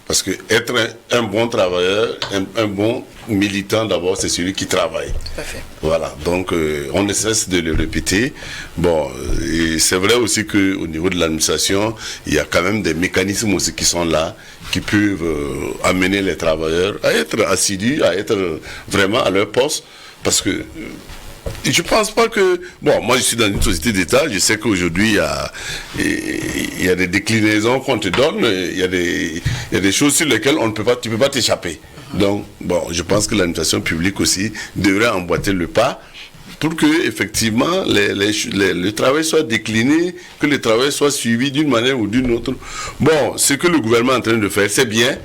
Parce que être un bon travailleur, un bon militant d'abord, c'est celui qui travaille. Tout à fait. Voilà, donc on ne cesse de le répéter. Bon, et c'est vrai aussi qu'au niveau de l'administration, il y a quand même des mécanismes aussi qui sont là, qui peuvent amener les travailleurs à être assidus, à être vraiment à leur poste. Parce que je pense pas que... Bon, moi je suis dans une société d'État, je sais qu'aujourd'hui il y a des déclinaisons qu'on te donne, il y a des choses sur lesquelles tu ne peux pas t'échapper. Donc, bon, je pense que l'administration publique aussi devrait emboîter le pas pour que, effectivement, le travail soit décliné, que le travail soit suivi d'une manière ou d'une autre. Bon, ce que le gouvernement est en train de faire, c'est bien,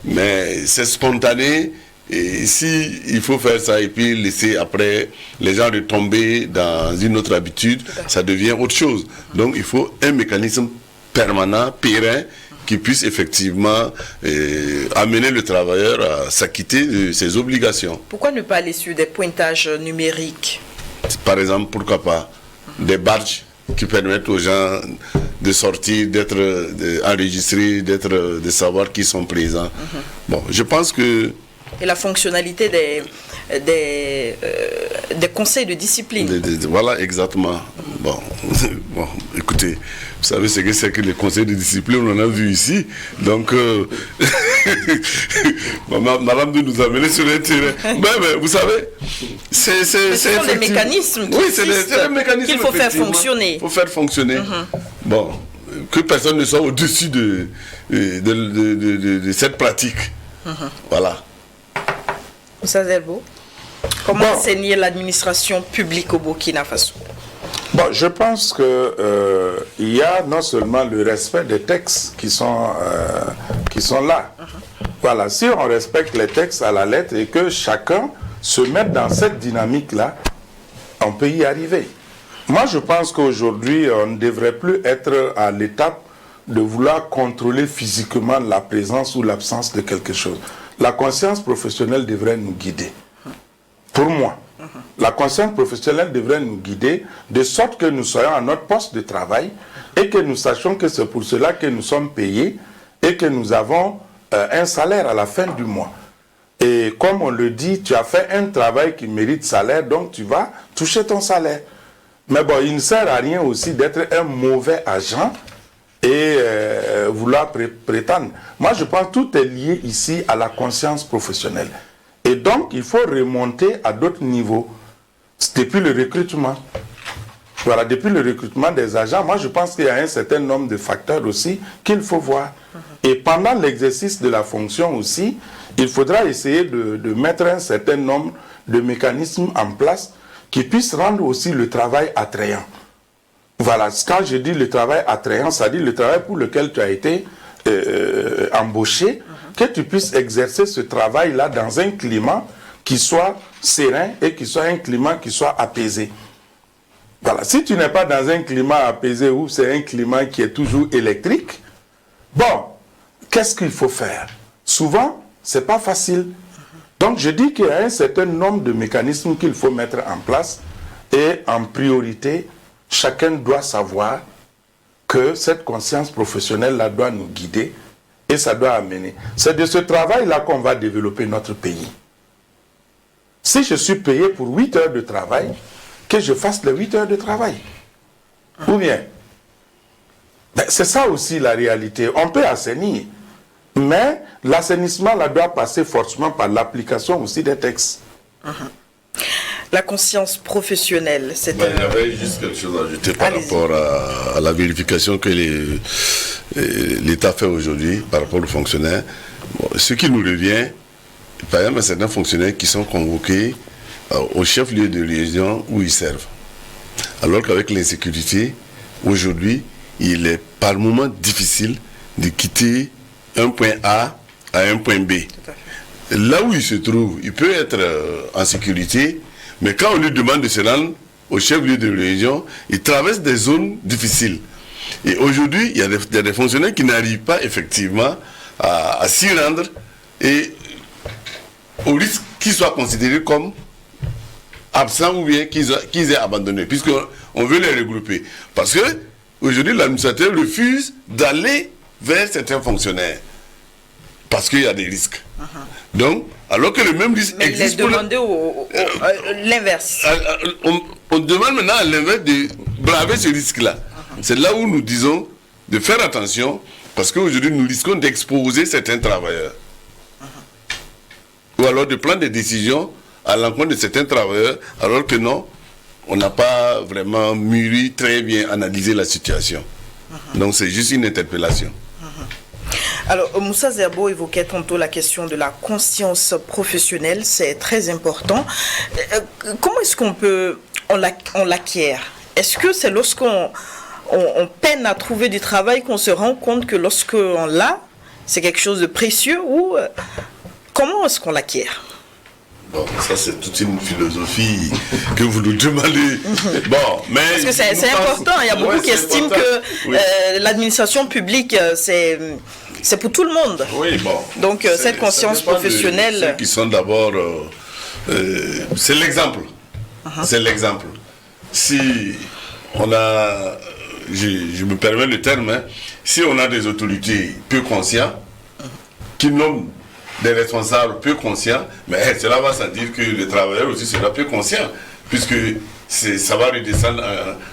mais c'est spontané. Et si il faut faire ça et puis laisser après les gens retomber dans une autre habitude, ça devient autre chose. Donc, il faut un mécanisme permanent, pérenne, qui puisse effectivement amener le travailleur à s'acquitter de ses obligations. Pourquoi ne pas aller sur des pointages numériques? Par exemple, pourquoi pas des badges qui permettent aux gens de sortir, d'être enregistrés, de savoir qui sont présents. Bon, je pense que... Et la fonctionnalité des conseils de discipline. Voilà, exactement. Bon, écoutez, vous savez ce que c'est que les conseils de discipline, on en a vu ici. Donc, madame de nous amener sur le terrain. Mais vous savez, ce sont des mécanismes qu'il faut faire fonctionner. Il faut faire fonctionner. Bon, que personne ne soit au-dessus de cette pratique. Voilà. Moussa Zelbo, comment enseigner l'administration publique au Burkina Faso? Bon, je pense que il y a non seulement le respect des textes qui sont là. Voilà, si on respecte les textes à la lettre et que chacun se mette dans cette dynamique-là, on peut y arriver. Moi, je pense qu'aujourd'hui, on ne devrait plus être à l'étape de vouloir contrôler physiquement la présence ou l'absence de quelque chose. La conscience professionnelle devrait nous guider. Pour moi, la conscience professionnelle devrait nous guider de sorte que nous soyons à notre poste de travail et que nous sachions que c'est pour cela que nous sommes payés et que nous avons un salaire à la fin du mois. Et comme on le dit, tu as fait un travail qui mérite salaire, donc tu vas toucher ton salaire. Mais bon, il ne sert à rien aussi d'être un mauvais agent et vouloir prétendre. Moi, je pense que tout est lié ici à la conscience professionnelle. Et donc, il faut remonter à d'autres niveaux. Depuis le recrutement. Voilà, depuis le recrutement des agents, moi, je pense qu'il y a un certain nombre de facteurs aussi qu'il faut voir. Et pendant l'exercice de la fonction aussi, il faudra essayer de mettre un certain nombre de mécanismes en place qui puissent rendre aussi le travail attrayant. Voilà, quand je dis le travail attrayant, ça dit le travail pour lequel tu as été embauché, que tu puisses exercer ce travail-là dans un climat qui soit serein et qui soit un climat qui soit apaisé. Voilà, si tu n'es pas dans un climat apaisé ou c'est un climat qui est toujours électrique, bon, qu'est-ce qu'il faut faire? Souvent, c'est pas facile. Donc je dis qu'il y a un certain nombre de mécanismes qu'il faut mettre en place et en priorité, chacun doit savoir que cette conscience professionnelle-là doit nous guider et ça doit amener. C'est de ce travail-là qu'on va développer notre pays. Si je suis payé pour 8 heures de travail, que je fasse les 8 heures de travail. Ou bien, c'est ça aussi la réalité. On peut assainir, mais l'assainissement là doit passer forcément par l'application aussi des textes. La conscience professionnelle, c'est... J'avais juste quelque chose à ajouter par rapport à la vérification que l'État fait aujourd'hui par rapport aux fonctionnaires. Bon, ce qui nous revient, par exemple, certains fonctionnaires qui sont convoqués au chef-lieu de région où ils servent. Alors qu'avec l'insécurité, aujourd'hui, il est par moments difficile de quitter un point A à un point B. Là où il se trouve, il peut être en sécurité, mais quand on lui demande de se rendre au chef-lieu de région, il traverse des zones difficiles. Et aujourd'hui, il y a des fonctionnaires qui n'arrivent pas effectivement à s'y rendre et au risque qu'ils soient considérés comme absents ou bien qu'ils aient abandonné, puisqu'on veut les regrouper. Parce que aujourd'hui, l'administrateur refuse d'aller vers certains fonctionnaires. Parce qu'il y a des risques. Donc, alors que le même risque existe... Mais il est demandé l'inverse. On demande maintenant à l'inverse de braver ce risque-là. C'est là où nous disons de faire attention, parce qu'aujourd'hui, nous risquons d'exposer certains travailleurs. Ou alors de prendre des décisions à l'encontre de certains travailleurs, alors que non, on n'a pas vraiment mûri, très bien analysé la situation. Donc c'est juste une interpellation. Alors, Moussa Zerbo évoquait tantôt la question de la conscience professionnelle, c'est très important. Comment est-ce on l'acquiert? Est-ce que c'est lorsqu'on peine à trouver du travail qu'on se rend compte que lorsqu'on l'a, c'est quelque chose de précieux, ou comment est-ce qu'on l'acquiert? Bon, ça c'est toute une philosophie que vous nous demandez. Bon, mais parce que c'est important, il y a beaucoup qui estiment que l'administration publique, c'est pour tout le monde. Oui, bon. Donc cette conscience professionnelle... Ceux qui sont d'abord... c'est l'exemple. C'est l'exemple. Si on a... Je me permets le terme, hein, si on a des autorités peu conscientes, qui nomment des responsables peu conscients, mais cela va sans dire que le travailleur aussi sera peu conscient, puisque ça va redescendre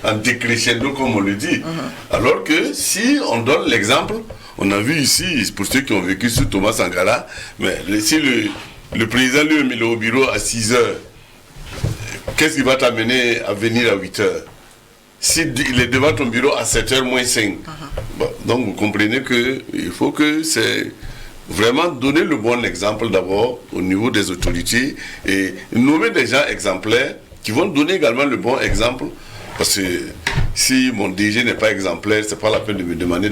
en décrescendo, comme on le dit. Alors que si on donne l'exemple, on a vu ici, pour ceux qui ont vécu sous Thomas Sankara, mais si le président lui met au bureau à 6 heures, qu'est-ce qui va t'amener à venir à 8 heures? Si il est devant ton bureau à 7h moins 5, bon, donc vous comprenez qu'il faut que c'est vraiment donner le bon exemple d'abord au niveau des autorités et nommer des gens exemplaires qui vont donner également le bon exemple, parce que si mon DG n'est pas exemplaire, c'est pas la peine de me demander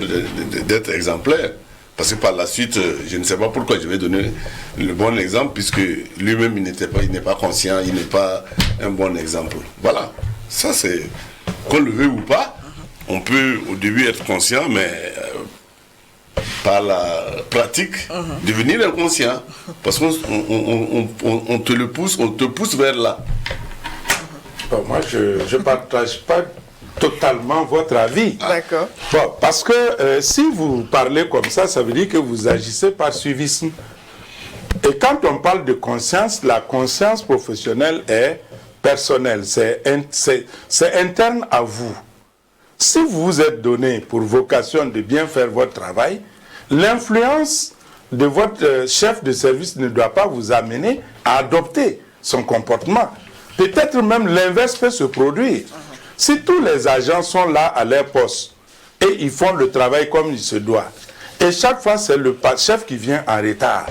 d'être exemplaire, parce que par la suite, je ne sais pas pourquoi je vais donner le bon exemple, puisque lui-même il n'est pas conscient, il n'est pas un bon exemple. Voilà, ça c'est, qu'on le veuille ou pas, on peut au début être conscient, mais par la pratique, devenir inconscient. Parce qu'on te pousse vers là. Bon, moi, je ne partage pas totalement votre avis. D'accord. Bon, parce que si vous parlez comme ça veut dire que vous agissez par suivisme. Et quand on parle de conscience, la conscience professionnelle est personnelle. C'est interne à vous. Si vous vous êtes donné pour vocation de bien faire votre travail, l'influence de votre chef de service ne doit pas vous amener à adopter son comportement. Peut-être même l'inverse peut se produire. Si tous les agents sont là à leur poste et ils font le travail comme il se doit, et chaque fois c'est le chef qui vient en retard,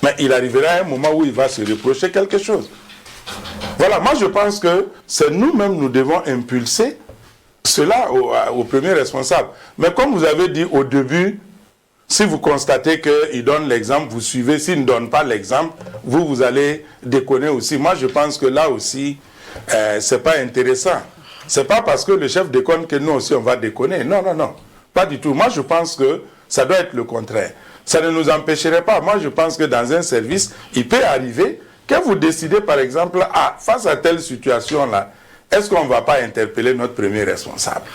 mais il arrivera un moment où il va se reprocher quelque chose. Voilà, moi je pense que c'est nous-mêmes nous devons impulser cela au premier responsable. Mais comme vous avez dit au début, si vous constatez qu'il donne l'exemple, vous suivez. S'il ne donne pas l'exemple, vous allez déconner aussi. Moi, je pense que là aussi, ce n'est pas intéressant. Ce n'est pas parce que le chef déconne que nous aussi, on va déconner. Non, non, non. Pas du tout. Moi, je pense que ça doit être le contraire. Ça ne nous empêcherait pas. Moi, je pense que dans un service, il peut arriver que vous décidez, par exemple, face à telle situation-là, est-ce qu'on ne va pas interpeller notre premier responsable?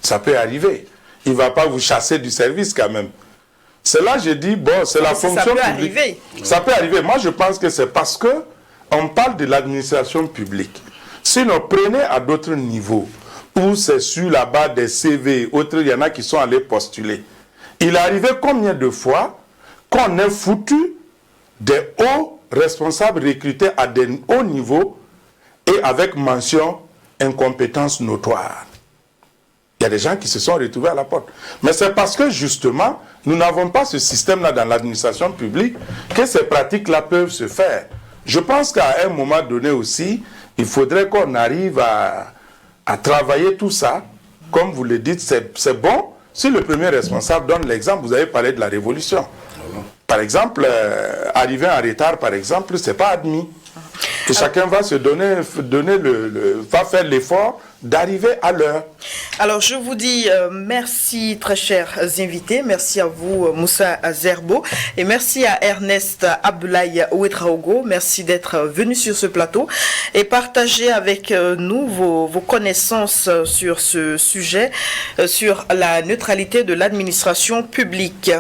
Ça peut arriver. Il ne va pas vous chasser du service quand même. C'est là, je dis, bon, c'est la fonction publique. Ça peut arriver. Ça peut arriver. Moi, je pense que c'est parce que on parle de l'administration publique. Sinon, prenez à d'autres niveaux, où c'est sur la base des CV, autres, il y en a qui sont allés postuler. Il est arrivé combien de fois qu'on ait foutu des hauts responsables recrutés à des hauts niveaux et avec mention incompétence notoire. Il y a des gens qui se sont retrouvés à la porte. Mais c'est parce que justement, nous n'avons pas ce système-là dans l'administration publique que ces pratiques-là peuvent se faire. Je pense qu'à un moment donné aussi, il faudrait qu'on arrive à travailler tout ça. Comme vous le dites, c'est bon. Si le premier responsable donne l'exemple, vous avez parlé de la révolution. Par exemple, arriver en retard, par exemple, ce n'est pas admis. Et chacun va se va faire l'effort d'arriver à l'heure. Alors je vous dis merci très chers invités, merci à vous Moussa Zerbo et merci à Ernest Abdoulaye Ouedraogo, merci d'être venu sur ce plateau et partager avec nous vos connaissances sur ce sujet, sur la neutralité de l'administration publique.